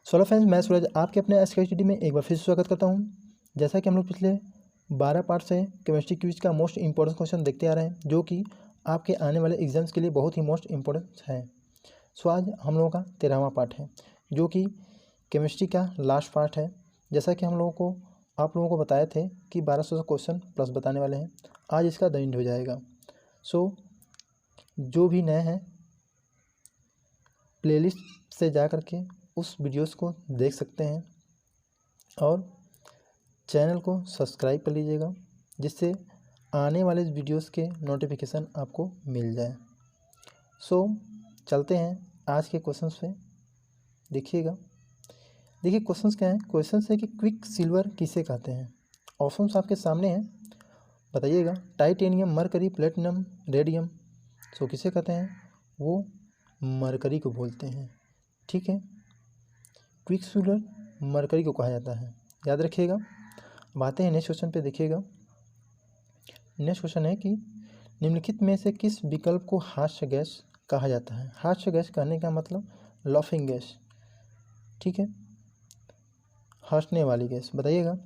Solo friends, मैं सूरज आपके अपने एसकेटी में एक बार फिर से स्वागत करता हूं। जैसा कि हम लोग पिछले 12 पार्ट से केमिस्ट्री क्विज का मोस्ट इंपॉर्टेंट क्वेश्चन देखते आ रहे हैं, जो कि आपके आने वाले एग्जाम्स के लिए बहुत ही मोस्ट इंपॉर्टेंट है। सो आज हम लोगों का 13वां पार्ट है, जो कि केमिस्ट्री का लास्ट पार्ट है। जैसा कि हम लोगों को आप लोगों को बताए थे कि 1200 क्वेश्चन प्लस बताने वाले हैं, आज इसका द एंड हो जाएगा। सो जो भी नए हैं, प्लेलिस्ट से जा करके उस वीडियोस को देख सकते हैं और चैनल को सब्सक्राइब कर लीजिएगा, जिससे आने वाले वीडियोस के नोटिफिकेशन आपको मिल जाए। सो चलते हैं आज के क्वेश्चंस पे। देखिए क्वेश्चंस क्या हैं। क्वेश्चंस है कि क्विक सिल्वर किसे कहते हैं। ऑप्शंस आपके सामने हैं, बताइएगा। Titanium, mercury, platinum, radium. So किसे कहते हैं? वो मरकरी को बोलते हैं। ठीक है, क्विक सिल्वर मरकरी को कहा जाता है, याद रखिएगा। अब आते हैं नेक्स्ट क्वेश्चन पे। देखिएगा, नेक्स्ट क्वेश्चन है कि निम्नलिखित में से किस विकल्प को हास्य गैस कहा जाता है। हास्य गैस कहने का मतलब लाफिंग गैस, ठीक है, हंसने वाली गैस। बताइएगा।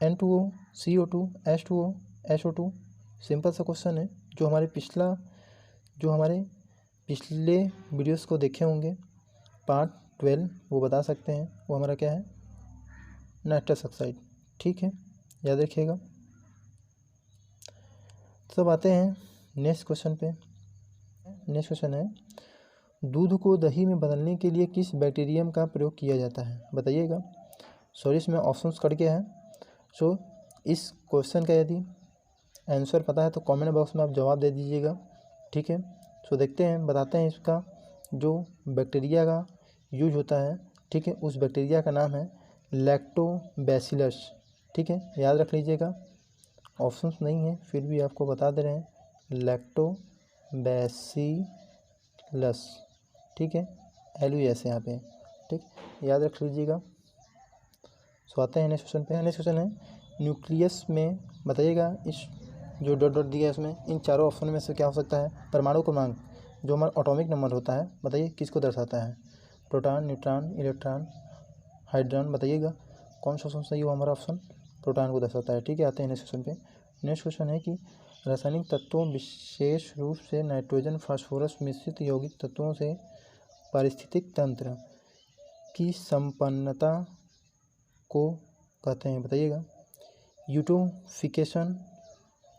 N2O, CO2, H2O, SO2। Simple सा क्वेश्चन है, जो हमारे पिछले वीडियोस को देखे होंगे, पार्ट 12, वो बता सकते हैं। वो हमारा क्या है? Nitrous oxide. ठीक है, याद रखिएगा। तो आते हैं नेक्स्ट क्वेश्चन पे। नेक्स्ट क्वेश्चन है, दूध को दही में बदलने के लिए किस बैक्टीरियम का प्रयोग किया जाता है। बताइएगा। सॉरी, इसमें ऑप्शंस कट गया है। सो इस क्वेश्चन का यदि आंसर पता है तो कमेंट बॉक्स में आप जवाब दे दीजिएगा। ठीक है, सो देखते हैं, बताते हैं इसका जो बैक्टीरिया का यूज होता है। ठीक है, उस बैक्टीरिया का नाम है लैक्टोबैसिलस। ठीक है, याद रख लीजिएगा। ऑप्शंस नहीं है, फिर भी आपको बता दे रहे हैं, लैक्टोबैसिलस। ठीक है, LUS यहाँ पे। ठीक, याद रख लीजिएगा। सो आते हैं नेक्स्ट क्वेश्चन पे। नेक्स्ट क्वेश्चन है, न्यूक्लियस में, बताइएगा, इस जो डॉट डॉट दिया है इसमें, इन चारों ऑप्शन में से क्या हो सकता है। परमाणु क्रमांक, जो हमारा एटॉमिक नंबर होता है, बताइए किसको दर्शाता है। Proton, neutron, electron, hydrogen. बताइएगा कौन सा ऑप्शन सही हो। हमारा ऑप्शन प्रोटॉन को दर्शाता है। ठीक है, आते हैं नेक्स्ट क्वेश्चन पे। नेक्स्ट क्वेश्चन है कि रासायनिक तत्वों, विशेष रूप से नाइट्रोजन फास्फोरस मिश्रित यौगिक तत्वों से पारिस्थितिक तंत्र की संपन्नता को कहते हैं। बताइएगा। यूटोफिकेशन,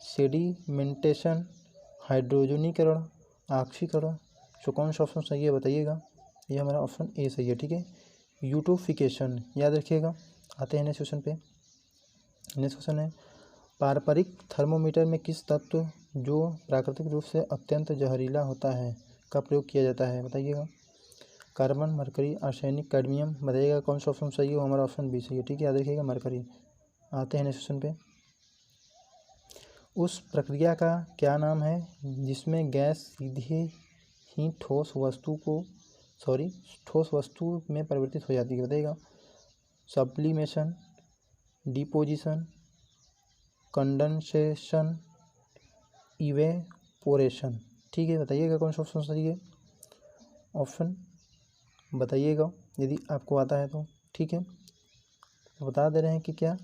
सेडिमेंटेशन, हाइड्रोजनीकरण, ऑक्सीकरण। सो कौन सा ऑप्शन सही है, बताइएगा। ये हमारा ऑप्शन ए सही है। ठीक है, यूटोफिकेशन, याद रखिएगा। आते हैं नेक्स्ट क्वेश्चन पे। नेक्स्ट क्वेश्चन है, पारंपरिक थर्मोमीटर में किस तत्व, जो प्राकृतिक रूप से अत्यंत जहरीला होता है, का प्रयोग किया जाता है। बताइएगा। Carbon, mercury, arsenic, cadmium. बताइएगा कौन सा ऑप्शन सही हो। हमारा ऑप्शन बी सही है। ठीक है, याद रखिएगा, मरकरी। आते हैं नेक्स्ट क्वेश्चन पे। उस प्रक्रिया का क्या नाम है जिसमें गैस सीधे ही ठोस वस्तु में परिवर्तित हो जाती है। बताइएगा। Sublimation, deposition, condensation, evaporation. ठीक है, बताइएगा कौन सा ऑप्शन सही है। ऑप्शन बताइएगा यदि आपको आता है तो। ठीक है, तो बता दे रहे हैं कि क्या,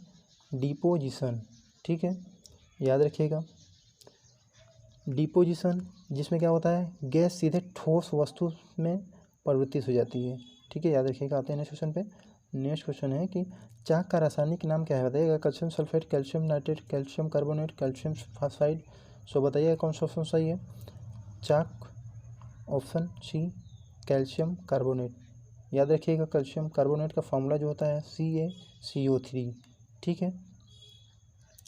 डिपोजिशन। ठीक है, याद रखिएगा। डिपोजिशन, जिसमें क्या होता है, गैस सीधे ठोस वस्तु में परिवर्तित हो जाती है। ठीक है, याद रखिएगा। आते हैं नेक्स्ट क्वेश्चन पे। नेक्स्ट क्वेश्चन है कि चाक का रासायनिक नाम क्या है। बताइएगा। Calcium sulphate, calcium nitrate, calcium carbonate, calcium phosphide. So बताइएगा कौन सा ऑप्शन सही है। Chalk, option C, calcium carbonate. याद रखिएगा, कैल्शियम कार्बोनेट का फॉर्मूला जो होता है CaCO3। ठीक है,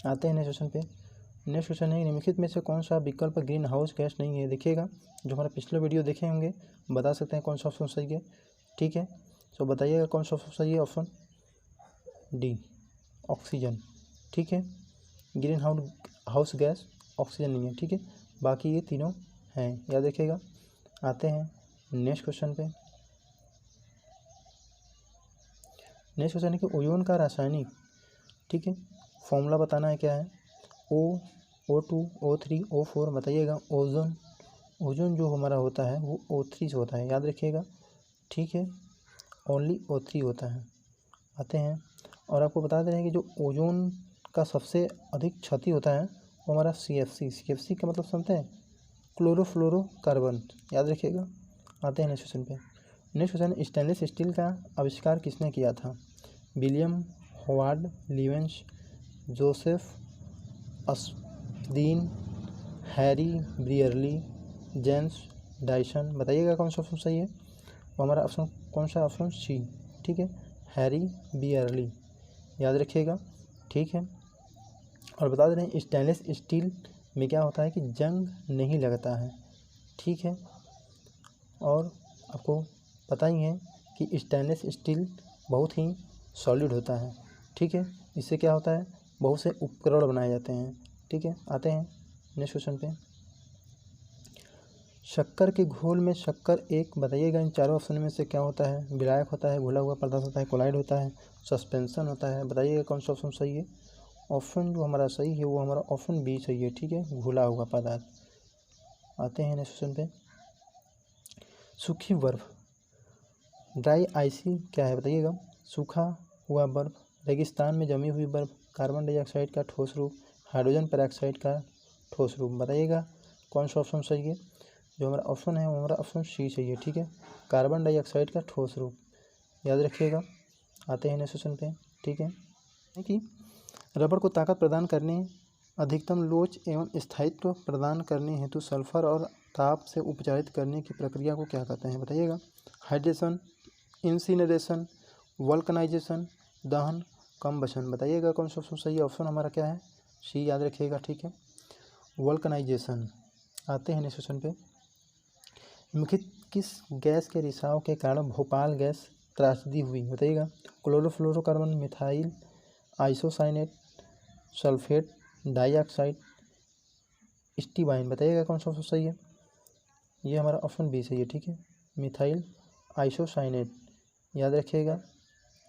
आते हैं नेक्स्ट क्वेश्चन पे। नेक्स्ट क्वेश्चन है, निम्नलिखित में से कौन सा विकल्प ग्रीन हाउस गैस नहीं है। देखिएगा, जो हमारा पिछले वीडियो देखे होंगे, बता सकते हैं कौन सा ऑप्शन सही है। ठीक है, सो बताइएगा कौन सा ऑप्शन सही है। Option D, oxygen. ठीक है, ग्रीन हाउस गैस ऑक्सीजन नहीं है। ठीक है, बाकी ये तीनों हैं, याद रखिएगा। आते हैं नेक्स्ट क्वेश्चन पे। नेक्स्ट क्वेश्चन है कि ओजोन का रासायनिक, ठीक है, फॉर्मूला बताना है। क्या है? O2, O3, O4। बताइएगा। ओजोन जो हमारा होता है वो O3 से होता है, याद रखिएगा। ठीक है, ओनली O3 होता है। आते हैं और आपको बता दे रहे हैं कि जो ओजोन का सबसे अधिक क्षति होता है वो हमारा CFC का मतलब समझते हैं, क्लोरोफ्लोरोकार्बन, याद रखिएगा। आते हैं नेक्स्ट क्वेश्चन पे। नेक्स्ट क्वेश्चन, स्टेनलेस स्टील का आविष्कार किसने किया था? William Howard Livens, Joseph Aspdin, Harry Brearley, James Dyson. बताइएगा कौन सा ऑप्शन सही है। वो हमारा ऑप्शन कौन सा, ऑप्शन सी, ठीक है, हैरी ब्रियरली, याद रखिएगा, ठीक है। और बता दे रहे हैं स्टेनलेस स्टील में क्या होता है कि जंग नहीं लगता है, ठीक है। और आपको पता ही है कि स्टेनलेस स्टील बहुत ही सॉलिड होता है, ठीक है। इससे क्या होता है, बहुत से उपकरण बनाए जाते हैं, ठीक है। आते हैं नेक्स्ट क्वेश्चन पे। शक्कर के घोल में शक्कर एक, बताइएगा इन चारों ऑप्शन में से क्या होता है? विलायक होता है, घुला हुआ पदार्थ होता है, कोलाइड होता है, सस्पेंशन होता है। बताइएगा कौन सा ऑप्शन सही है। ऑप्शन जो हमारा सही है वो हमारा ऑप्शन बी सही है, ठीक है, घुला हुआ पदार्थ। आते हैं नेक्स्ट क्वेश्चन पे। सूखी बर्फ, ड्राई आइसी क्या है? बताइएगा। सूखा हुआ बर्फ, रेगिस्तान में जमी हुई बर्फ, कार्बन डाइऑक्साइड का ठोस रूप, हाइड्रोजन पेरोक्साइड का ठोस रूप। बताइएगा कौन सा ऑप्शन सही है। जो हमारा ऑप्शन है वो हमारा ऑप्शन सी सही है, ठीक है, कार्बन डाइऑक्साइड का ठोस रूप, याद रखिएगा। आते हैं नेक्स्ट क्वेश्चन पे, ठीक है, कि रबर को ताकत प्रदान करने, अधिकतम लोच एवं स्थायित्व प्रदान करने हेतु सल्फर और ताप से उपचारित करने की प्रक्रिया को क्या कहते हैं? बताइएगा। हाइड्रेशन, इंसिनरेशन, वल्कनाइजेशन, दहन, कम्बशन। बताइएगा कौन सा ऑप्शन सही है। ऑप्शन हमारा क्या है, सी, याद रखिएगा, ठीक है, वल्कनाइजेशन। आते हैं नेक्स्ट क्वेश्चन पे। निम्नलिखित किस गैस के रिसाव के कारण भोपाल गैस त्रासदी हुई? बताइएगा। Chlorofluorocarbon, methyl isocyanate, sulphate dioxide, stibine. बताइएगा कौन सा ऑप्शन सही है। ये हमारा ऑप्शन बी सही है, ठीक है, मिथाइल आइसोसाइनेट, याद रखिएगा।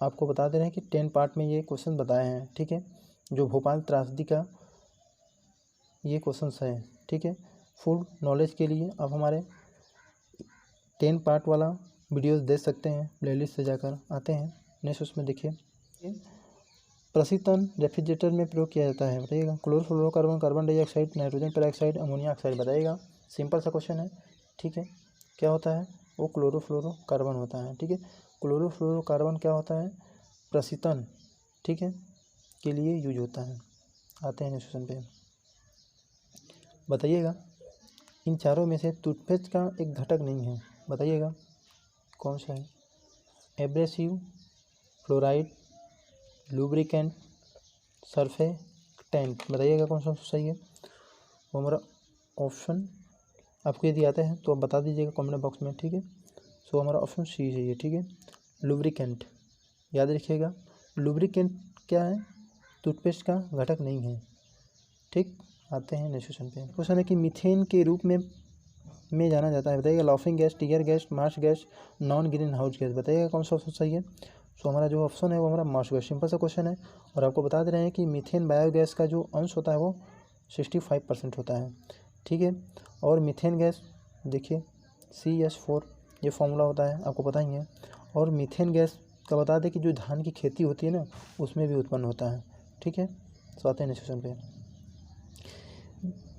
आपको बता दे रहे हैं कि 10 पार्ट में ये क्वेश्चन बताए हैं, ठीक है, जो भोपाल त्रासदी का ये क्वेश्चन है, ठीक है। फुल नॉलेज के लिए आप हमारे 10 पार्ट वाला वीडियोस देख सकते हैं प्लेलिस्ट से जाकर। आते हैं नेक्स्ट, उसमें देखिए, प्रशीतन रेफ्रिजरेटर में प्रयोग किया जाता है? बताइएगा। Chlorofluorocarbon, carbon dioxide, nitrogen peroxide, ammonia oxide. बताइएगा। सिंपल सा क्वेश्चन है, ठीक है, क्या होता है वो क्लोरोफ्लोरोकार्बन होता है, ठीक है। क्लोरोफ्लोरोकार्बन क्या होता है, प्रशीतन, ठीक है, के लिए यूज होता है। आते हैं नेक्स्ट क्वेश्चन पे। बताइएगा इन चारों में से टूथपेस्ट का एक घटक नहीं है, बताइएगा कौन सा है। Abrasive, fluoride, lubricant, surfactant. बताइएगा कौन सा सही है। वो हमारा ऑप्शन आपको यदि आता है तो आप बता दीजिएगा कमेंट बॉक्स में, ठीक है। सो हमारा ऑप्शन सी सही है, ठीक है, लुब्रिकेंट, याद रखिएगा। लुब्रिकेंट क्या है, टूथपेस्ट का घटक नहीं है, ठीक। आते हैं नेक्स्ट क्वेश्चन पे। क्वेश्चन है कि मीथेन के रूप में जाना जाता है? बताइएगा। Laughing gas, tear gas, Marsh gas, non green house gas. बताइएगा कौन सा ऑप्शन सही है। सो हमारा जो ऑप्शन है वो हमारा मार्श गैस। सिंपल सा क्वेश्चन है। और आपको बता दे रहे हैं कि मीथेन बायोगैस का जो अंश होता है वो 65% होता है, ठीक है। और मीथेन गैस देखिए CH4 ये फॉर्मूला होता है, आपको पता ही है। और मीथेन गैस का बता दें कि जो धान की खेती होती है ना उसमें भी उत्पन्न होता है, ठीक है। सो आते हैं नेक्स्ट क्वेश्चन पे।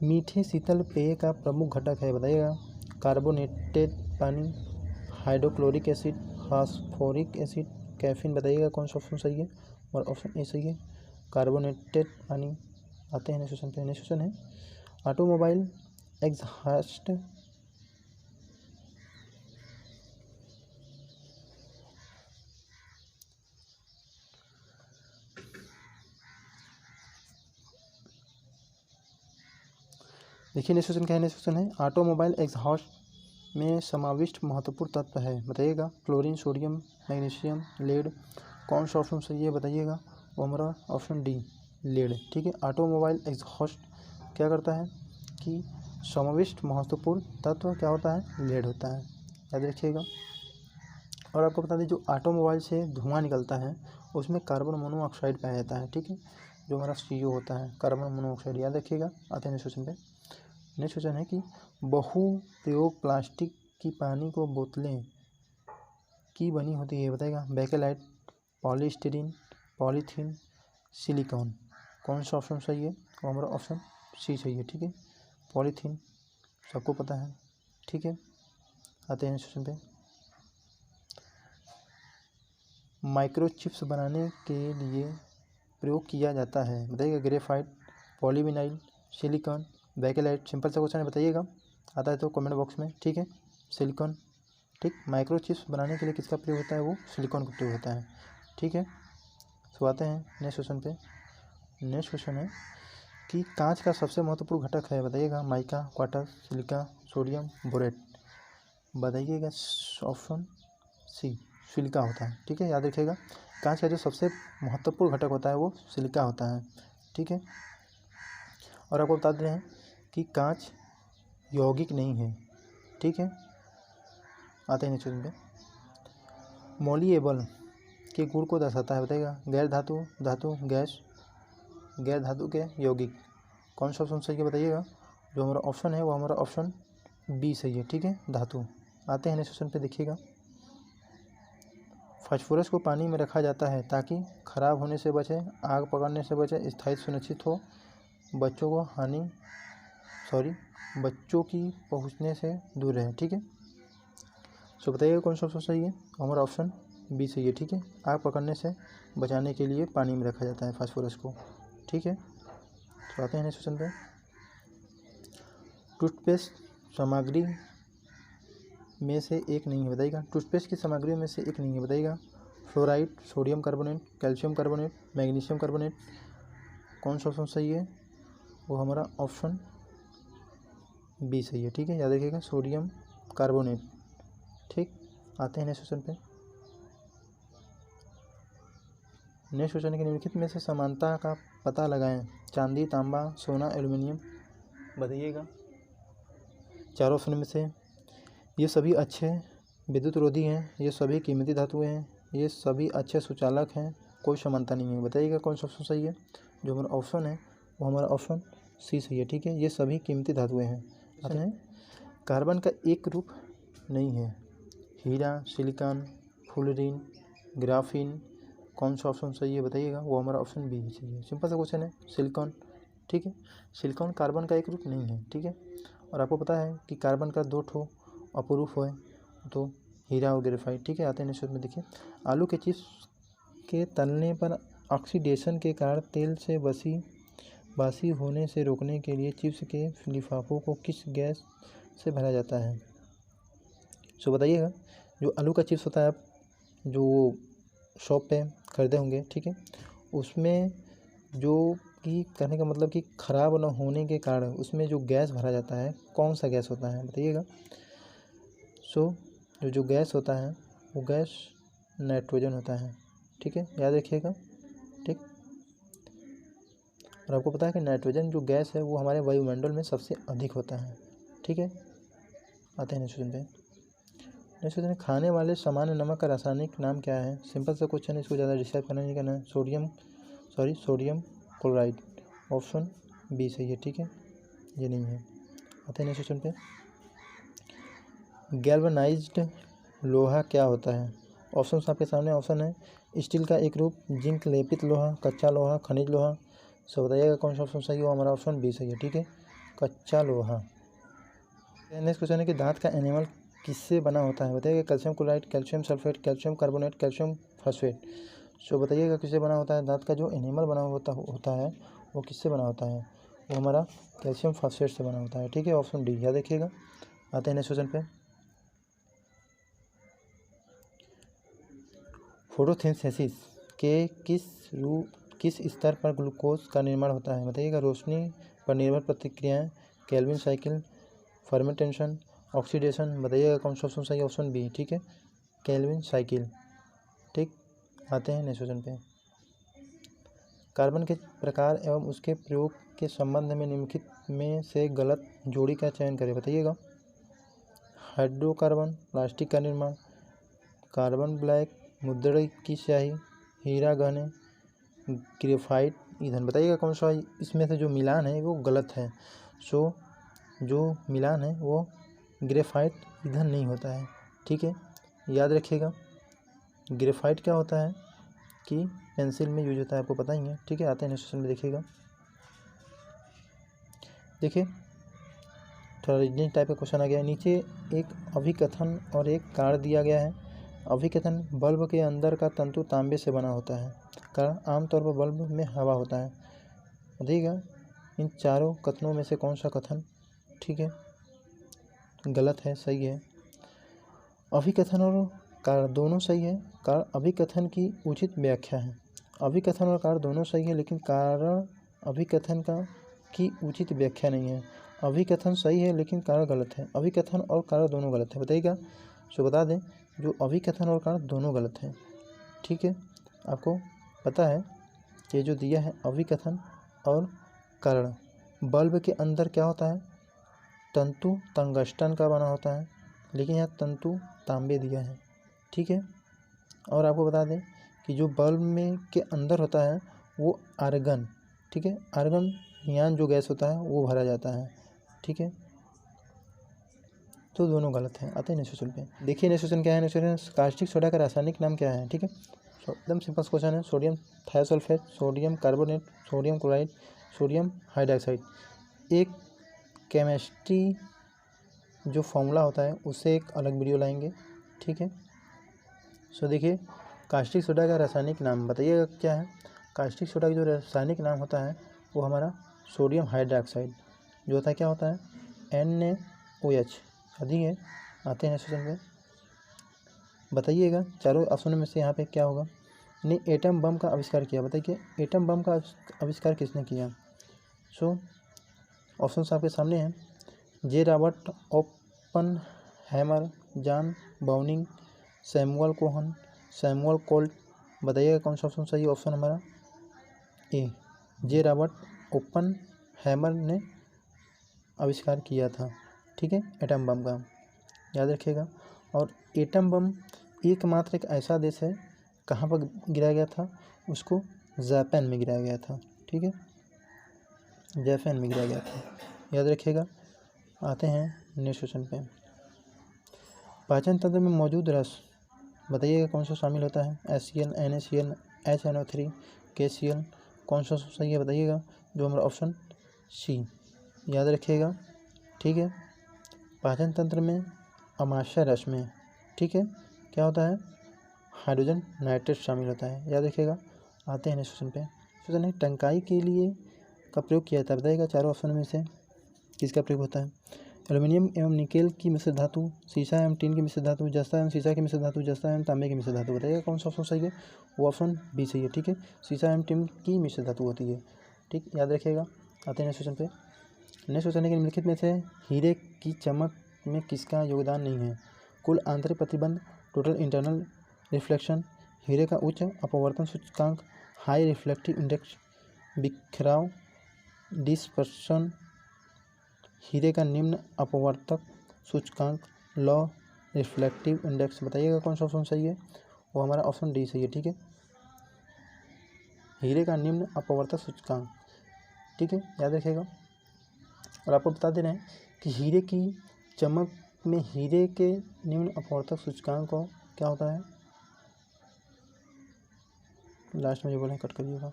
मीठे शीतल पेय का प्रमुख घटक है? बताइएगा। कार्बोनेटेड पानी, hydrochloric acid, phosphoric acid, caffeine. बताइएगा कौन सा ऑप्शन सही है। और ऑप्शन ए सही है, कार्बोनेटेड पानी। आते हैं नेक्स्ट क्वेश्चन पे। नेक्स्ट क्वेश्चन है ऑटोमोबाइल एग्जॉस्ट देखिए नेक्स्ट क्वेश्चन क्या है। नेक्स्ट क्वेश्चन है ऑटोमोबाइल एग्जॉस्ट में समाविष्ट महत्वपूर्ण तत्व है? बताइएगा। Chlorine, sodium, magnesium, lead. कौन सा ऑप्शन सही है बताइएगा। वो हमारा ऑप्शन डी, लेड, ठीक है। ऑटोमोबाइल एग्जॉस्ट क्या करता है कि समाविष्ट महत्वपूर्ण तत्व क्या होता है, लेड होता है, याद रखिएगा। और आपको बता दें जो ऑटोमोबाइल से धुआं निकलता है उसमें कार्बन मोनोऑक्साइड पाया जाता है, ठीक है, जो हमारा CO होता है, कार्बन मोनोऑक्साइड, याद रखिएगा। आते हैं नेक्स्ट क्वेश्चन पे। नेक्स्ट क्वेश्चन है कि बहु प्रयोग प्लास्टिक की पानी को बोतलें की बनी होती है बताइएगा? Bakelite, polystyrene, polythene, silicon. कौन सा ऑप्शन सही है? वो हमारा ऑप्शन सी सही है। ठीक है, पॉलीथीन सबको पता है। ठीक है, आते हैं क्वेश्चन पे। माइक्रोचिप्स बनाने के लिए प्रयोग किया जाता है बताइएगा? Graphite, polyvinyl, silicon, bakelite. Simple सा क्वेश्चन है, बताइएगा। आता है तो कमेंट बॉक्स में। ठीक है, सिलिकॉन। ठीक, माइक्रोचिप्स बनाने के लिए किसका प्रयोग होता है? वो सिलिकॉन का प्रयोग होता है। ठीक है, तो आते हैं नेक्स्ट क्वेश्चन पे। नेक्स्ट क्वेश्चन है कि कांच का सबसे महत्वपूर्ण घटक है बताइएगा? Mica, quartz, silica, sodium, borate. बताइएगा ऑप्शन सी, सिलिका होता है। ठीक है, याद रखिएगा, कांच का जो सबसे महत्वपूर्ण घटक होता है वो सिलिका होता है। ठीक है, और आपको बता दे रहे हैं कि कांच यौगिक नहीं है। ठीक है, आते हैं नेक्स्ट क्वेश्चन पे। मॉलिएबल के गुण को दर्शाता है बताइएगा? गैर धातु, धातु, गैस, गैर धातु के, यौगिक। कौन सा ऑप्शन सही है बताइएगा? जो हमारा ऑप्शन है वो हमारा ऑप्शन बी सही है। ठीक है, धातु। आते हैं नेक्स्ट क्वेश्चन पे, देखिएगा। फास्फोरस को पानी में रखा जाता है ताकि खराब होने से बचे, आग पकड़ने से बचे, स्थायित्व सुनिश्चित हो, बच्चों को बच्चों की पहुंचने से दूर रहे। ठीक है, सो बताइएगा कौन सा ऑप्शन सही है? हमारा ऑप्शन बी सही है। ठीक है, आग पकड़ने से बचाने के लिए पानी में रखा जाता है फास्फोरस को। ठीक है, तो आते हैं नेक्स्ट क्वेश्चन पे। टूथपेस्ट सामग्री में से एक नहीं है बताइएगा? टूथपेस्ट की सामग्री में से एक नहीं है बताइएगा? Fluoride, sodium carbonate, calcium carbonate, magnesium carbonate. कौन सा ऑप्शन सही है? वो हमारा ऑप्शन बी सही है। ठीक है, याद रखिएगा, सोडियम कार्बोनेट। ठीक, आते हैं नेक्स्ट क्वेश्चन पे। नेक्स्ट क्वेश्चन के निम्नलिखित में से समानता का पता लगाएं? चांदी, तांबा, सोना, एल्युमिनियम। बताइएगा चारों ऑप्शन में से ये सभी अच्छे विद्युत रोधी हैं, ये सभी कीमती धातुएं हैं, ये सभी अच्छे सुचालक हैं, कोई समानता नहीं है। बताइएगा कौन सा ऑप्शन सही है? जो हमारा ऑप्शन है वो हमारा ऑप्शन सी सही है। ठीक है, ये सभी कीमती धातुएं हैं। आते हैं, कार्बन का एक रूप नहीं है? हीरा, सिलिकॉन, फ्लोरीन, ग्राफीन। कौन सा ऑप्शन सही है बताइएगा? वो हमारा ऑप्शन बी सही है। सिंपल सा क्वेश्चन है, सिलिकॉन। ठीक है, सिलिकॉन कार्बन का एक रूप नहीं है। ठीक है, और आपको पता है कि कार्बन का 2 ठो अपरूप है, तो हीरा और ग्रेफाइट। ठीक है, आते हैं नेक्स्ट में। देखिए, आलू के चिप्स के तलने पर ऑक्सीडेशन के कारण तेल से बासी होने से रोकने के लिए चिप्स के लिफाफों को किस गैस से भरा जाता है? सो बताइएगा, जो आलू का चिप्स होता है आप जो शॉप पे खरीदे होंगे, ठीक है, उसमें जो कि कहने का मतलब कि ख़राब न होने के कारण उसमें जो गैस भरा जाता है, कौन सा गैस होता है बताइएगा? सो जो गैस होता है वो गैस नाइट्रोजन होता है। ठीक है, याद रखिएगा। ठीक, और आपको पता है कि नाइट्रोजन जो गैस है वो हमारे वायुमंडल में सबसे अधिक होता है। ठीक है, आते हैं नेक्स्ट क्वेश्चन पे। नेक्स्ट क्वेश्चन, खाने वाले सामान्य नमक का रासायनिक नाम क्या है? सिंपल सा क्वेश्चन है, इसको ज़्यादा डिस्क्राइब करना नहीं करना है। Sodium chloride. ऑप्शन बी सही है। ठीक है, ये नहीं है। आते हैं नेक्स्ट क्वेश्चन पे। गैल्वनाइज्ड लोहा क्या होता है? ऑप्शन आपके सामने ऑप्शन है, स्टील का एक रूप, जिंक लेपित लोहा, कच्चा लोहा, खनिज लोहा। सो बताइएगा कौन सा ऑप्शन सही हो? हमारा ऑप्शन बी सही है। ठीक है, कच्चा लोहा। नेक्स्ट क्वेश्चन है कि दांत का एनिमल किससे बना होता है? बताइएगा calcium chloride, calcium sulphate, calcium carbonate, calcium phosphate. So बताइएगा किससे बना होता है? दांत का जो एनिमल बना होता है वो किससे बना होता है? वो हमारा कैल्शियम फॉस्फेट से बना होता है। ठीक है, ऑप्शन डी, याद रखिएगा। आते हैं नेक्स्ट क्वेश्चन पे। फोटोसिंथेसिस के किस स्तर पर ग्लूकोज का निर्माण होता है? बताइएगा रोशनी पर निर्भर प्रतिक्रियाएं, केल्विन साइकिल, फर्मेंटेशन, ऑक्सीडेशन। बताइएगा कौन सा ऑप्शन सही है? Option B. ठीक है, केल्विन साइकिल। ठीक, आते हैं नेक्स्ट क्वेश्चन पे। कार्बन के प्रकार एवं उसके प्रयोग के संबंध में निम्नलिखित में से गलत जोड़ी का चयन करें? बताइएगा हाइड्रोकार्बन, प्लास्टिक का निर्माण, कार्बन ब्लैक, मुद्रण की स्याही, हीरा गहने, ग्रेफाइट ईंधन। बताइएगा कौन सा इसमें से जो मिलान है वो गलत है? सो जो मिलान है वो ग्रेफाइट ईंधन नहीं होता है। ठीक है, याद रखिएगा। ग्रेफाइट क्या होता है कि पेंसिल में यूज होता है, आपको पता ही है, ठीक है। आते हैं नेक्स्ट क्वेश्चन में, देखिएगा। देखिए थोड़ा रीजनिंग टाइप का क्वेश्चन आ गया है। नीचे एक अभिकथन और एक कार्य दिया गया है। अभिकथन, बल्ब के अंदर का तंतु तांबे से बना होता है। कारण, आमतौर पर बल्ब में हवा होता है। देखिएगा इन चारों कथनों में से कौन सा कथन ठीक है, गलत है, सही है। अभिकथन और कारण दोनों सही है। कारण अभिकथन की उचित व्याख्या है। अभिकथन और कारण दोनों सही है, लेकिन कारण अभिकथन की उचित व्याख्या नहीं है। अभिकथन सही है लेकिन कारण गलत है। अभिकथन और कारण दोनों गलत है, बताइएगा। सो बता दें, जो अभिकथन और कारण दोनों गलत है, ठीक है। आपको पता है ये जो दिया है अभिकथन और कारण, बल्ब के अंदर क्या होता है, तंतु टंगस्टन का बना होता है, लेकिन यहाँ तंतु तांबे दिया है, ठीक है। और आपको बता दें कि जो बल्ब में के अंदर होता है वो आर्गन, ठीक है, आर्गन यान जो गैस होता है वो भरा जाता है, ठीक है। तो दोनों गलत हैं। आते हैं नेक्स्ट क्वेश्चन पे। देखिए नेक्स्ट क्वेश्चन क्या है। नेक्स्ट क्वेश्चन, कास्टिक सोडा का रासायनिक नाम क्या है, ठीक है। एकदम सिंपल क्वेश्चन है। Sodium thiosulphate, sodium carbonate, sodium chloride, sodium hydroxide. एक केमिस्ट्री जो फॉर्मूला होता है उससे एक अलग वीडियो लाएंगे, ठीक है। सो देखिए, कास्टिक सोडा का रासायनिक नाम बताइएगा क्या है। कास्टिक सोडा का जो रासायनिक नाम होता है वो हमारा सोडियम हाइड्रोक्साइड जो होता है, क्या होता है, NaOH, आदि है। आते हैं क्वेश्चन पे, बताइएगा चारों ऑप्शनों में से यहाँ पे क्या होगा। ने एटम बम का आविष्कार किया, बताइए एटम बम का आविष्कार किसने किया। सो ऑप्शन आपके सामने हैं। J Robert Oppenheimer, John Browning, Samuel Cohen, Samuel Colt. बताइएगा कौन सा ऑप्शन सही है। ऑप्शन हमारा ए, जे रॉबर्ट ओपनहेमर ने आविष्कार किया था, ठीक है, एटम बम का, याद रखिएगा। और एटम बम एकमात्र एक ऐसा देश है, कहाँ पर गिराया गया था, उसको जापान में गिराया गया था, ठीक है, जापान में गिराया गया था, याद रखिएगा। आते हैं नेक्स्ट क्वेश्चन पे। पाचन तंत्र में मौजूद रस बताइएगा कौन सा शामिल होता है। HCl, NaCl, HNO3, KCl। कौन सा सही है बताइएगा। जो हमारा ऑप्शन सी, याद रखिएगा, ठीक है। पाचन तंत्र में अमाशय रस में, ठीक है, क्या होता है, हाइड्रोजन नाइट्रेट शामिल होता है, याद रखिएगा। आते हैं नेक्स्ट क्वेश्चन पे। क्वेश्चन है, टंकाई के लिए का प्रयोग किया जाता है, बताइएगा चारों ऑप्शन में से किसका प्रयोग होता है। एल्युमिनियम एवं निकेल की मिश्र धातु, सीसा एवं टीन की मिश्र धातु, जस्ता एवं सीसा की मिश्र धातु, जस्ता एवं तांबे की मिश्र धातु। बताइएगा कौन सा ऑप्शन सही है। वो ऑप्शन बी सही है, ठीक है, सीसा एवं टीन की मिश्र धातु होती है, ठीक, याद रखिएगा। आते हैं नेक्स्ट क्वेश्चन पे। नेक्स्ट क्वेश्चन है कि निम्नलिखित में से हीरे की चमक में किसका योगदान नहीं है। कुल आंतरिक प्रतिबंध, टोटल इंटरनल रिफ्लेक्शन, हीरे का उच्च अपवर्तन सूचकांक, हाई रिफ्लेक्टिव इंडेक्स, बिखराव डिस्पर्शन, हीरे का निम्न अपवर्तक सूचकांक, लो रिफ्लेक्टिव इंडेक्स। बताइएगा कौन सा ऑप्शन सही है। वो हमारा ऑप्शन डी सही है, ठीक है, हीरे का निम्न अपवर्तक सूचकांक, ठीक है, याद रखिएगा। और आपको बता दे रहे हैं कि हीरे की चमक में हीरे के निम्न अपवर्तक सूचकांक को क्या होता है, लास्ट में जो बोला कट करिएगा।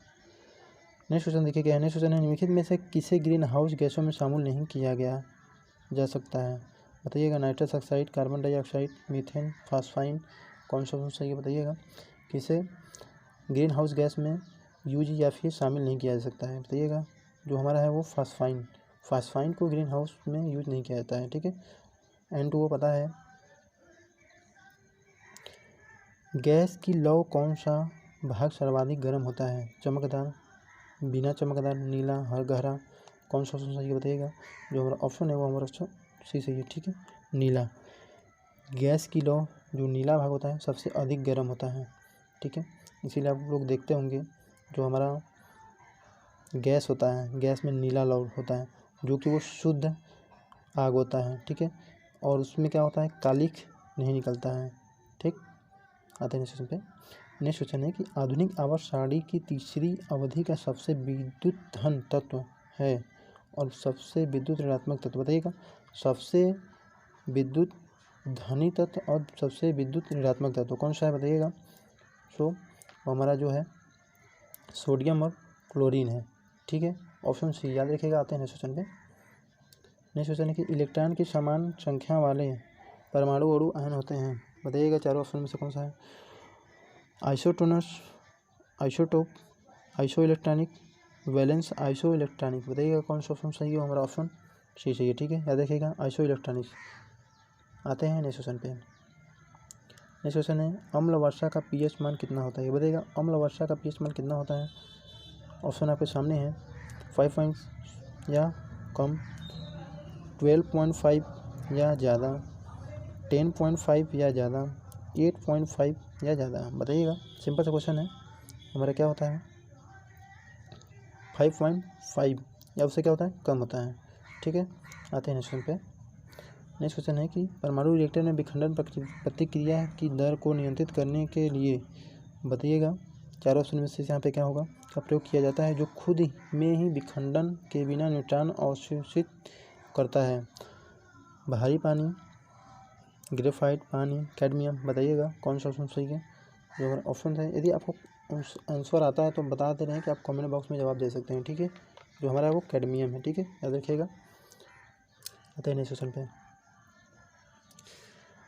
नेक्स्ट क्वेश्चन देखिए क्या है। नेक्स्ट क्वेश्चन है, निम्नलिखित में से किसे ग्रीन हाउस गैसों में शामिल नहीं किया गया जा सकता है। बताइएगा nitrous oxide, carbon dioxide, methane, phosphine. कौन सा सही है बताइएगा। किसे ग्रीन हाउस गैस में यूज या फिर शामिल नहीं किया जा सकता है, बताइएगा। जो हमारा है वो फास्फाइन, फास्फाइन को ग्रीन हाउस में यूज नहीं किया जाता है, ठीक है। N2O पता है। गैस की लौ कौन सा भाग सर्वाधिक गर्म होता है, चमकदार, बिना चमकदार, नीला, हर गहरा। कौन सा ऑप्शन सही है बताइएगा। जो हमारा ऑप्शन है वो हमारा ऑप्शन सी सही है, ठीक है, नीला। गैस की लौ जो नीला भाग होता है सबसे अधिक गर्म होता है, ठीक है। इसीलिए आप लोग देखते होंगे जो हमारा गैस होता है, गैस में नीला लौ होता है, जो कि वो शुद्ध आग होता है, ठीक है, और उसमें क्या होता है, कालिख नहीं निकलता है, ठीक। आते हैं नेक्स्ट क्वेश्चन पे। नेक्स्ट क्वेश्चन है कि आधुनिक आवर्त सारणी की तीसरी अवधि का सबसे विद्युत धन तत्व है और सबसे विद्युत ऋणात्मक तत्व। बताइएगा सबसे विद्युत धनी तत्व और सबसे विद्युत ऋणात्मक तत्व कौन सा है, बताइएगा। सो वो हमारा जो है सोडियम और क्लोरीन है। ठीक है, ऑप्शन सी याद रखिएगा। आते हैं नेक्स्ट क्वेश्चन पे। नेक्स्ट क्वेश्चन है कि इलेक्ट्रॉन की समान संख्या वाले परमाणु अणु आयन होते हैं। बताइएगा चारों ऑप्शन में से कौन सा है। Isotones, isotope, isoelectronic, valence isoelectronic. बताइएगा कौन सा ऑप्शन सही है। हमारा ऑप्शन सी सही है। ठीक है, याद रखिएगा आइसो इलेक्ट्रॉनिक। आते हैं नेक्स्ट क्वेश्चन पे। नेक्स्ट क्वेश्चन है अम्ल वर्षा का पीएच मान कितना होता है। बताइएगा अम्ल वर्षा का पीएच मान कितना होता है। ऑप्शन आपके सामने है 5 पॉइंट या कम, 12.5 या ज़्यादा, 10.5 या ज़्यादा, 8.5 या ज़्यादा। बताइएगा, सिंपल सा क्वेश्चन है। हमारा क्या होता है 5.5 या उससे क्या होता है कम होता है। ठीक है, आते हैं नेक्स्ट क्वेश्चन पे। नेक्स्ट क्वेश्चन है कि परमाणु रिएक्टर में विखंडन प्रतिक्रिया की दर को नियंत्रित करने के लिए बताइएगा चारों ऑप्शन में से यहाँ पे क्या होगा का प्रयोग किया जाता है जो खुद में ही विखंडन के बिना न्यूट्रॉन अवशोषित करता है। भारी पानी, ग्रेफाइट, पानी, कैडमियम। बताइएगा कौन सा ऑप्शन सही है। जो हमारा ऑप्शन है, यदि आपको आंसर आता है तो बता दे रहे हैं कि आप कमेंट बॉक्स में जवाब दे सकते हैं। ठीक है, जो हमारा है वो कैडमियम है। ठीक है, याद रखिएगा। आते हैं नेक्स्ट क्वेश्चन पे।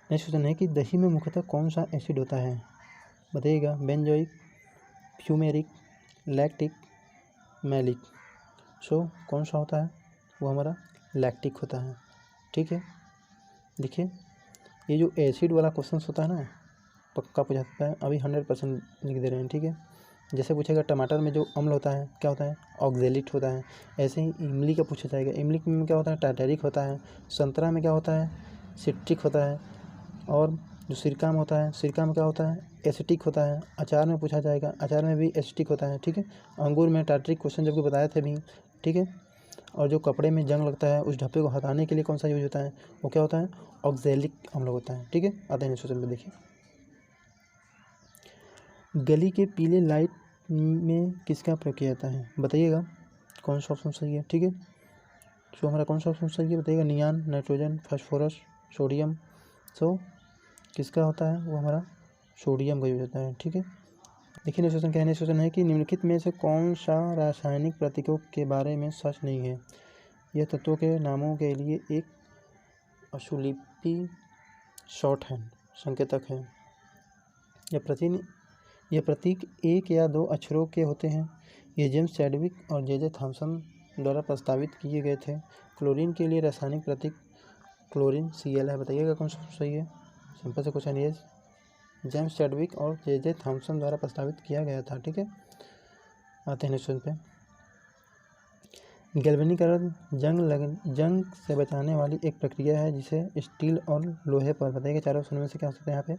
नेक्स्ट क्वेश्चन है कि दही में मुख्यतः कौन सा एसिड होता है। बताइएगा बेंजोइक, फ्यूमेरिक, लैक्टिक, मैलिक। सो कौन सा होता है वो हमारा लैक्टिक होता है। ठीक है, देखिए ये जो एसिड वाला क्वेश्चन होता है ना पक्का पूछा जाता है। अभी 100% लिख दे रहे हैं। ठीक है, जैसे पूछेगा टमाटर में जो अम्ल होता है क्या होता है ऑक्जेलिक होता है। ऐसे ही इमली का पूछा जाएगा, इमली में क्या होता है टार्टरिक होता है। संतरा में क्या होता है सिट्रिक होता है। और जो सिरका में होता है, सिरका में क्या होता है एसिटिक होता है। अचार में पूछा जाएगा, अचार में भी एसिटिक होता है। ठीक है, अंगूर में टार्टरिक क्वेश्चन जबकि बताए थे भी। ठीक है, और जो कपड़े में जंग लगता है उस ढप्पे को हटाने के लिए कौन सा यूज होता है वो क्या होता है ऑक्जेलिक अम्ल होता है। ठीक है, आते हैं क्वेश्चन में। देखिए गली के पीले लाइट में किसका प्रयोग किया जाता है। बताइएगा कौन सा ऑप्शन सही है। ठीक है, सो हमारा कौन सा ऑप्शन सही है बताइएगा नियान, नाइट्रोजन, फास्फोरस, सोडियम। सो किसका होता है वो हमारा सोडियम का यूज होता है। ठीक है, देखिए नेक्स्ट क्वेश्चन क्या है। नेक्स्ट क्वेश्चन है कि निम्नलिखित में से कौन सा रासायनिक प्रतीकों के बारे में सच नहीं है। यह तत्वों के नामों के लिए एक अशुलिपि शॉर्ट हैंड संकेतक है। यह प्रतीक एक या दो अक्षरों के होते हैं। ये जेम्स चैडविक और जे थॉमसन द्वारा प्रस्तावित किए गए थे। क्लोरीन के लिए रासायनिक प्रतीक क्लोरीन Cl है। बताइएगा कौन सा सही है। सिंपल से क्वेश्चन ये जेम्स चैडविक और जे थॉमसन द्वारा प्रस्तावित किया गया था। ठीक है, आते हैं नेक्स्ट क्वेश्चन पे। गैल्वेनीकरण जंग से बचाने वाली एक प्रक्रिया है जिसे स्टील और लोहे पर बताइएगा चारों ऑप्शन में से क्या हो सकता है यहाँ पे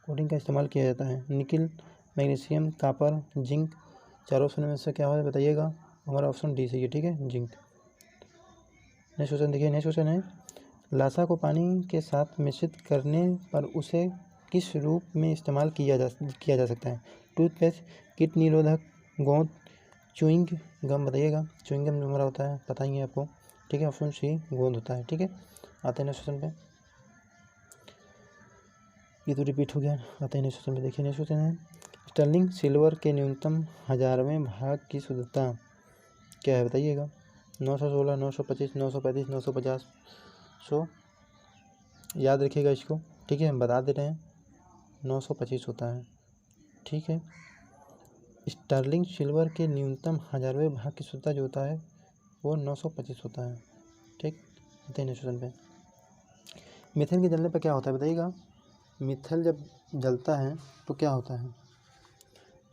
कोटिंग का इस्तेमाल किया जाता है। Nickel, magnesium, copper, zinc. चारों ऑप्शन में से क्या हो बताइएगा। हमारा ऑप्शन डी सही है। ठीक है, जिंक। नेक्स्ट क्वेश्चन देखिए। नेक्स्ट क्वेश्चन है लासा को पानी के साथ मिश्रित करने पर उसे किस रूप में इस्तेमाल किया जा सकता है। टूथपेस्ट, कीट निरोधक, गोंद, च्युइंग गम। बताइएगा च्युइंग गम जो हमारा होता है पता ही है आपको। ठीक है, ऑप्शन सी गोंद होता है। ठीक है, आते हैं नेक्स्ट क्वेश्चन पे। ये तो रिपीट हो गया। आते हैं नेक्स्ट क्वेश्चन पे। देखिए नेक्स्ट क्वेश्चन है स्टर्लिंग सिल्वर के न्यूनतम 1000वें भाग की शुद्धता क्या है। बताइएगा 916, 925, 935, 950। सो याद रखिएगा इसको। ठीक है, हम बता दे रहे हैं 925 होता है। ठीक है, स्टर्लिंग सिल्वर के न्यूनतम 1000वें भाग की शुद्धता जो होता है वो 925 होता है। ठीक, आते हैं नेक्स्ट क्वेश्चन पे। मीथेन के जलने पर क्या होता है बताइएगा। मीथेन जब जलता है तो क्या होता है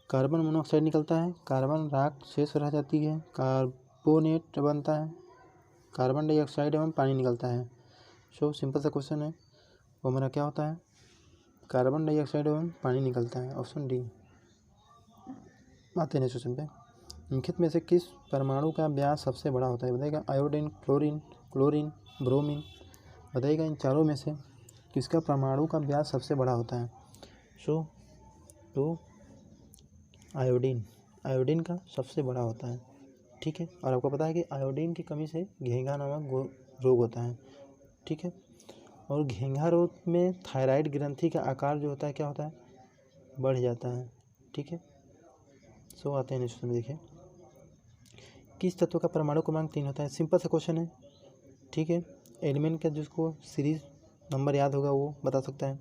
कार्बन मोनोऑक्साइड निकलता है, कार्बन राख शेष रह जाती है, कार्बोनेट बनता है, कार्बन डाइऑक्साइड एवं पानी निकलता है। सो सिंपल सा क्वेश्चन है वो हमारा क्या होता है कार्बन डाइऑक्साइड एवं पानी निकलता है। Option D. आते हैं नेक्स्ट क्वेश्चन पे। निम्नलिखित में से किस परमाणु का व्यास सबसे बड़ा होता है। बताइएगा आयोडीन, क्लोरीन, ब्रोमीन। बताइएगा इन चारों में से किसका परमाणु का व्यास सबसे बड़ा होता है। सो तो आयोडीन का सबसे बड़ा होता है। ठीक है, और आपको पता है कि आयोडीन की कमी से घेंघा नामक रोग होता है। ठीक है, और घेंघा रोग में थायराइड ग्रंथि का आकार जो होता है क्या होता है बढ़ जाता है। ठीक है। सो आते हैं नेक्स्ट क्वेश्चन में। देखिए किस तत्व का परमाणु क्रमांक 3 होता है। सिंपल सा क्वेश्चन है, ठीक है। एलिमेंट का जिसको सीरीज नंबर याद होगा वो बता सकता है।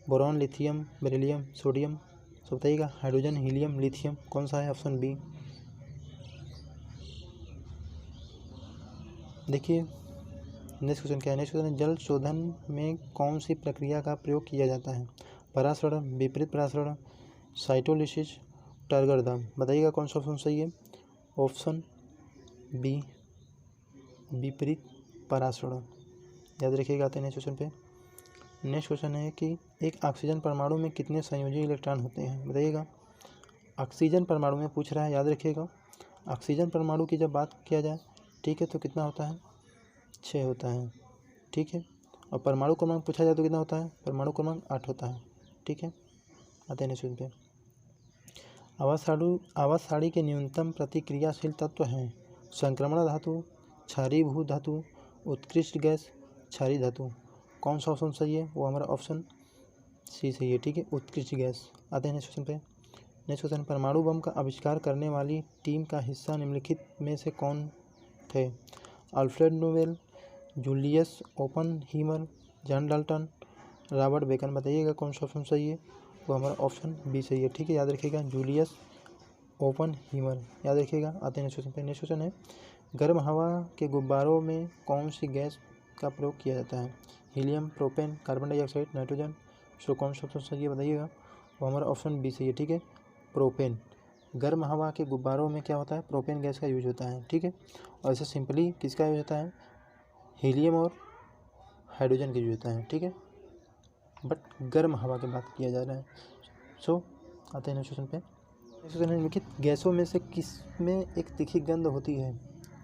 Boron, lithium, beryllium, sodium. तो बताइएगा हाइड्रोजन, हीलियम, लिथियम, कौन सा है? Option B. देखिए नेक्स्ट क्वेश्चन क्या है। नेक्स्ट क्वेश्चन, जल शोधन में कौन सी प्रक्रिया का प्रयोग किया जाता है। परासरण, विपरीत परासरण, साइटोलिसिस, टर्गरदाम। बताइएगा कौन सा ऑप्शन सही है। ऑप्शन बी, विपरीत परासरण। याद रखिएगा। आते हैं नेक्स्ट क्वेश्चन पे। नेक्स्ट क्वेश्चन है कि एक ऑक्सीजन परमाणु में कितने संयोजी इलेक्ट्रॉन होते हैं। बताइएगा। ऑक्सीजन परमाणु में पूछ रहा है, याद रखिएगा। ऑक्सीजन परमाणु की जब बात किया जाए, ठीक है, तो कितना होता है? 6 होता है, ठीक है। और परमाणु क्रमांक पूछा जाए तो कितना होता है? परमाणु क्रमांक 8 होता है, ठीक है। आते हैं नेक्स्ट क्वेश्चन पे। आवास साड़ी के न्यूनतम प्रतिक्रियाशील तत्व हैं संक्रमण धातु, क्षारीभूत धातु, उत्कृष्ट गैस, क्षारीय धातु। कौन सा ऑप्शन सही है? वो हमारा ऑप्शन सी सही है, ठीक है, उत्कृष्ट गैस। आते हैं नेक्स्ट क्वेश्चन पे। नेक्स्ट क्वेश्चन, परमाणु बम का आविष्कार करने वाली टीम का हिस्सा निम्नलिखित में से कौन थे। Alfred Nobel, Julius Oppenheimer, John Dalton, Robert Bacon. बताइएगा कौन सा ऑप्शन सही है। वो हमारा ऑप्शन बी सही है, ठीक है। याद रखिएगा जूलियस ओपनहीमर, याद रखिएगा। आते हैं नेक्स्ट क्वेश्चन पे। नेक्स्ट क्वेश्चन है, गर्म हवा के गुब्बारों में कौन सी गैस का प्रयोग किया जाता है। Helium, propane, carbon dioxide, nitrogen. So कौन सा ऑप्शन सही है बताइएगा। वो हमारा ऑप्शन बी सही है, ठीक है, प्रोपेन। गर्म हवा के गुब्बारों में क्या होता है? प्रोपेन गैस का यूज होता है, ठीक है। और ऐसे सिंपली किसका यूज होता है? हीलियम और हाइड्रोजन का यूज होता है, ठीक है। बट गर्म हवा की बात किया जा रहा है। सो आते हैं नेक्स्ट क्वेश्चन पे। नेक्स्ट क्वेश्चन है, निम्नलिखित गैसों में से किस में एक तीखी गंध होती है।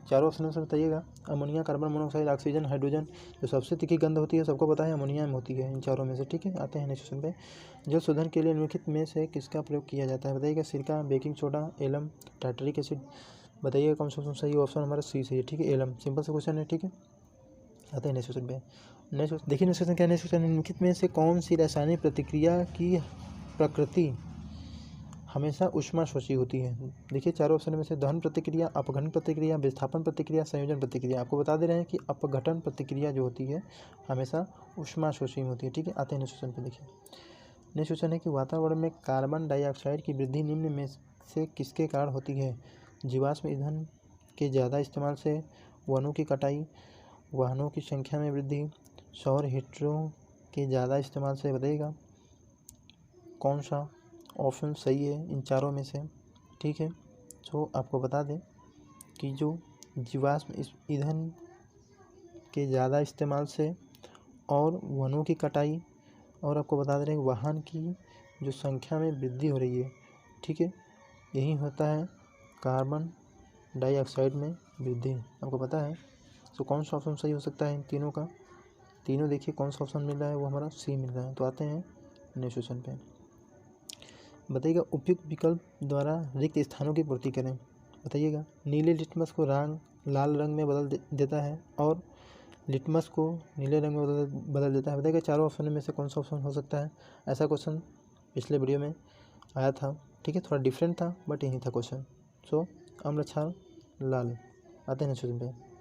चारों ऑप्शन में बताइएगा। Ammonia, carbon monoxide, oxygen, hydrogen. जो सबसे तीखी गंध होती है सबको पता है अमोनिया में होती है, इन चारों में से, ठीक है। आते हैं नेक्स्ट क्वेश्चन पे। जल शोधन के लिए निम्नलिखित में से किसका प्रयोग किया जाता है। बताइएगा सिरका, baking soda, alum, tartaric acid. बताइएगा कौन सा ऑप्शन सही है। ऑप्शन हमारा सी सही है, ठीक है, एलम। सिंपल सा क्वेश्चन है, ठीक है। आते हैं नेक्स्ट क्वेश्चन पे। नेक्स्ट देखिए नेक्स्ट क्वेश्चन क्या है। नेक्स्ट क्वेश्चन, निम्नलिखित में से कौन सी रासायनिक प्रतिक्रिया की प्रकृति हमेशा ऊष्माशोषी होती है। देखिए चारों ऑप्शन में से दहन प्रतिक्रिया, अपघटन प्रतिक्रिया, विस्थापन प्रतिक्रिया, संयोजन प्रतिक्रिया। आपको बता दे रहे हैं कि अपघटन प्रतिक्रिया जो होती है हमेशा ऊष्माशोषी होती है, ठीक है। आते हैं नेक्स्ट क्वेश्चन पे। देखिए नेक्स्ट क्वेश्चन है कि वातावरण में कार्बन डाइऑक्साइड की वृद्धि निम्न में से किसके कारण होती है। जीवाश्म ईंधन के ज़्यादा इस्तेमाल से, वनों की कटाई, वाहनों की संख्या में वृद्धि, सौर हीटरों के ज़्यादा इस्तेमाल से। बताइएगा कौन सा ऑप्शन सही है इन चारों में से, ठीक है। तो आपको बता दें कि जो जीवाश्म ईंधन के ज़्यादा इस्तेमाल से और वनों की कटाई, और आपको बता दे रहे हैं वाहन की जो संख्या में वृद्धि हो रही है, ठीक है, यही होता है कार्बन डाइऑक्साइड में वृद्धि। आपको पता है। तो कौन सा ऑप्शन सही हो सकता है इन तीनों का। तीनों देखिए कौन सा ऑप्शन मिल रहा है, वो हमारा सी मिल रहा है। तो आते हैं नेक्स्ट क्वेश्चन पे। बताइएगा उपयुक्त विकल्प द्वारा रिक्त स्थानों की पूर्ति करें। बताइएगा नीले लिटमस को लाल रंग में बदल देता है और लिटमस को नीले रंग में बदल देता है। बताइएगा चारों ऑप्शन में से कौन सा ऑप्शन हो सकता है। ऐसा क्वेश्चन पिछले वीडियो में आया था, ठीक है, थोड़ा डिफरेंट था बट यही था क्वेश्चन। सो अम्ल क्षार लाल। आते हैं नेक्स्ट क्वेश्चन पे।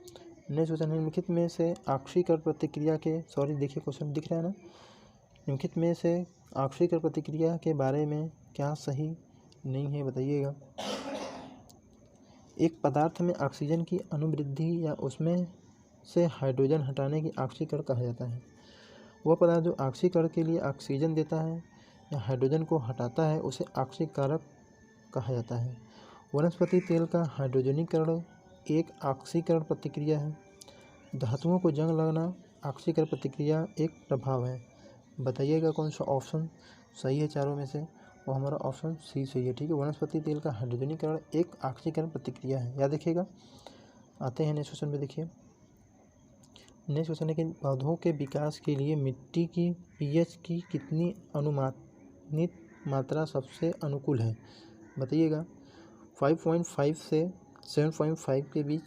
नेक्स्ट क्वेश्चन निम्नलिखित में से ऑक्सीकरण प्रतिक्रिया के देखिए क्वेश्चन दिख रहा है ना। निम्नलिखित में से ऑक्सीकरण प्रतिक्रिया के बारे में क्या सही नहीं है। बताइएगा। एक पदार्थ में ऑक्सीजन की अनुवृद्धि या उसमें से हाइड्रोजन हटाने की ऑक्सीकरण कहा जाता है। वह पदार्थ जो ऑक्सीकरण के लिए ऑक्सीजन देता है या हाइड्रोजन को हटाता है उसे ऑक्सीकारक कहा जाता है। वनस्पति तेल का हाइड्रोजनीकरण एक ऑक्सीकरण प्रतिक्रिया है। धातुओं को जंग लगना ऑक्सीकरण प्रतिक्रिया एक प्रभाव है। बताइएगा कौन सा ऑप्शन सही है चारों में से। वो हमारा ऑप्शन सी सही है, ठीक है। वनस्पति तेल का हाइड्रोजनीकरण एक ऑक्सीकरण प्रतिक्रिया है, याद रखिएगा। आते हैं नेक्स्ट क्वेश्चन पे। देखिए नेक्स्ट क्वेश्चन है कि पौधों के विकास के लिए मिट्टी की पीएच की कितनी अनुमानित मात्रा सबसे अनुकूल है। बताइएगा 5.5 से 7.5 के बीच,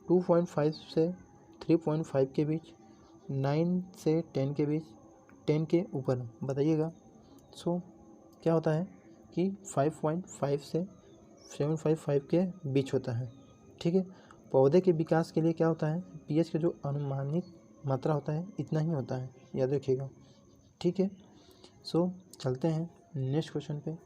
2.5 से 3.5 के बीच, 9 से 10 के बीच, 10 के ऊपर। बताइएगा। सो क्या होता है कि 5.5 से 7.5 के बीच होता है। ठीक है, पौधे के विकास के लिए क्या होता है, पीएच का जो अनुमानित मात्रा होता है इतना ही होता है, याद रखिएगा। ठीक है, सो चलते हैं नेक्स्ट क्वेश्चन पे।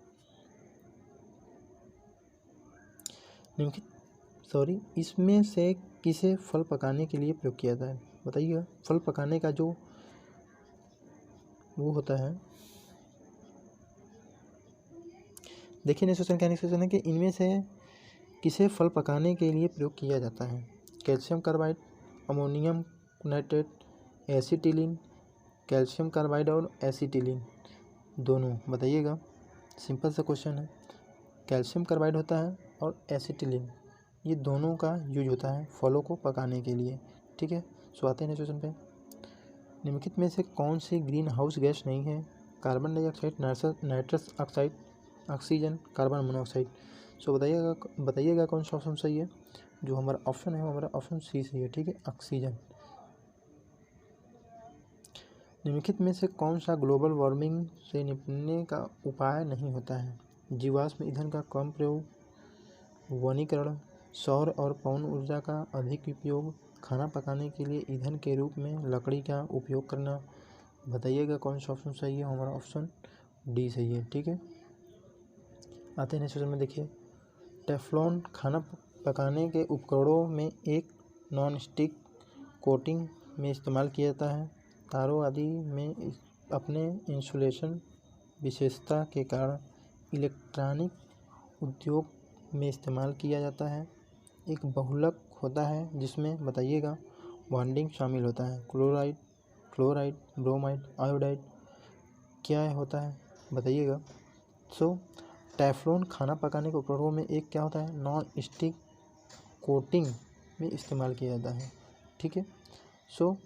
इसमें से किसे फल पकाने के लिए प्रयोग किया जाता है, बताइएगा। फल पकाने का जो वो होता है, देखिए नेक्स्ट क्वेश्चन है कि इनमें से किसे फल पकाने के लिए प्रयोग किया जाता है। Calcium carbide, ammonium nitrate, acetylene, calcium carbide और एसिटिलीन दोनों, बताइएगा। सिंपल सा क्वेश्चन है। कैल्शियम कार्बाइड होता है और एसिटिलीन, ये दोनों का यूज होता है फलों को पकाने के लिए। ठीक है, सो आते हैं नेक्स्ट क्वेश्चन पे। निम्नलिखित में से कौन सी ग्रीन हाउस गैस नहीं है। Carbon dioxide, nitrous oxide, oxygen, carbon monoxide. So बताइएगा कौन सा ऑप्शन सही है। जो हमारा ऑप्शन है वो हमारा ऑप्शन सी सही है। ठीक है, ऑक्सीजन। निम्नलिखित में से कौन सा ग्लोबल वार्मिंग से निपटने का उपाय नहीं होता है। जीवाश्म ईंधन का कम प्रयोग, वनीकरण, सौर और पवन ऊर्जा का अधिक उपयोग, खाना पकाने के लिए ईंधन के रूप में लकड़ी का उपयोग करना। बताइएगा कौन सा ऑप्शन सही है। हमारा ऑप्शन डी सही है। ठीक है, आते हैं नेक्स्ट क्वेश्चन में। देखिए, टेफ्लॉन खाना पकाने के उपकरणों में एक नॉन स्टिक कोटिंग में इस्तेमाल किया जाता है। तारों आदि में अपने इंसुलेशन विशेषता के कारण इलेक्ट्रॉनिक उद्योग में इस्तेमाल किया जाता है। एक बहुलक होता है जिसमें, बताइएगा, बॉन्डिंग शामिल होता है। क्लोराइड, फ्लोराइड, ब्रोमाइड, आयोडाइड क्या होता है, बताइएगा। सो टेफ्लॉन खाना पकाने के उपकरणों में एक क्या होता है, नॉन स्टिक कोटिंग में इस्तेमाल किया जाता है। ठीक है, सो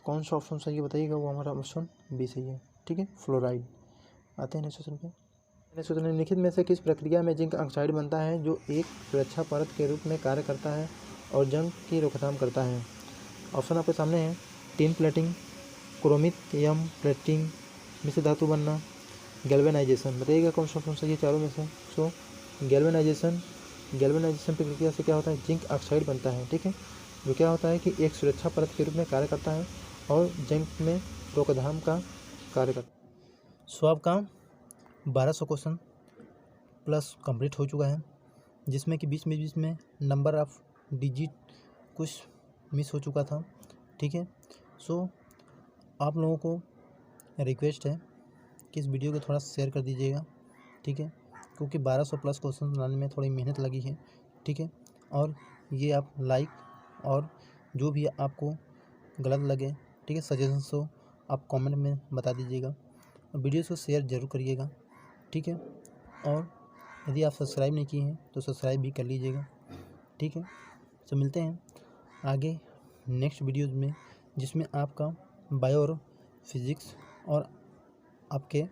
कौन सा ऑप्शन सही है बताइएगा। वो हमारा ऑप्शन बी सही है। ठीक है, फ्लोराइड। आते हैं नेक्स्ट क्वेश्चन पे। नेक्स्ट क्वेश्चन, निम्नलिखित में से किस प्रक्रिया में जिंक ऑक्साइड बनता है जो एक सुरक्षा परत के रूप में कार्य करता है और जंग की रोकथाम करता है। ऑप्शन आपके सामने है। टिन प्लेटिंग, क्रोमियम प्लेटिंग, मिश्र धातु बनना, गैल्वेनाइजेशन। बताइएगा कौन सा ऑप्शन सही है चारों में से। सो गैल्वेनाइजेशन प्रक्रिया से क्या होता है, जिंक ऑक्साइड बनता है। ठीक है, जो क्या होता है कि एक सुरक्षा परत के रूप में कार्य करता है और जंग में रोकथाम का कार्य करता है। सो आपका 1200 क्वेश्चन प्लस कंप्लीट हो चुका है, जिसमें कि बीच में नंबर ऑफ डिजिट कुछ मिस हो चुका था। ठीक है, सो आप लोगों को रिक्वेस्ट है कि इस वीडियो को थोड़ा शेयर कर दीजिएगा। ठीक है, क्योंकि 1200 प्लस क्वेश्चन बनाने में थोड़ी मेहनत लगी है। ठीक है, और ये आप लाइक और जो भी आपको गलत लगे, ठीक है, सजेशंस हो, आप कमेंट में बता दीजिएगा। वीडियोस को शेयर ज़रूर करिएगा। ठीक है, और यदि आप सब्सक्राइब नहीं किए हैं तो सब्सक्राइब भी कर लीजिएगा। ठीक है, तो मिलते हैं आगे नेक्स्ट वीडियोज़ में, जिसमें आपका बायो और फिज़िक्स और आपके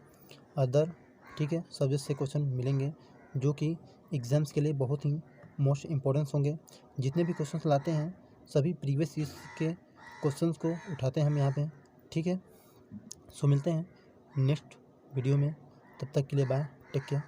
अदर, ठीक है, सब्जेक्ट से क्वेश्चन मिलेंगे, जो कि एग्ज़ाम्स के लिए बहुत ही मोस्ट इम्पोर्टेंस होंगे। जितने भी क्वेश्चंस लाते हैं सभी प्रीवियस ईयर के क्वेश्चंस को उठाते हैं हम यहाँ पे। ठीक है, सो मिलते हैं नेक्स्ट वीडियो में, तब तक के लिए बाय, टेक केयर।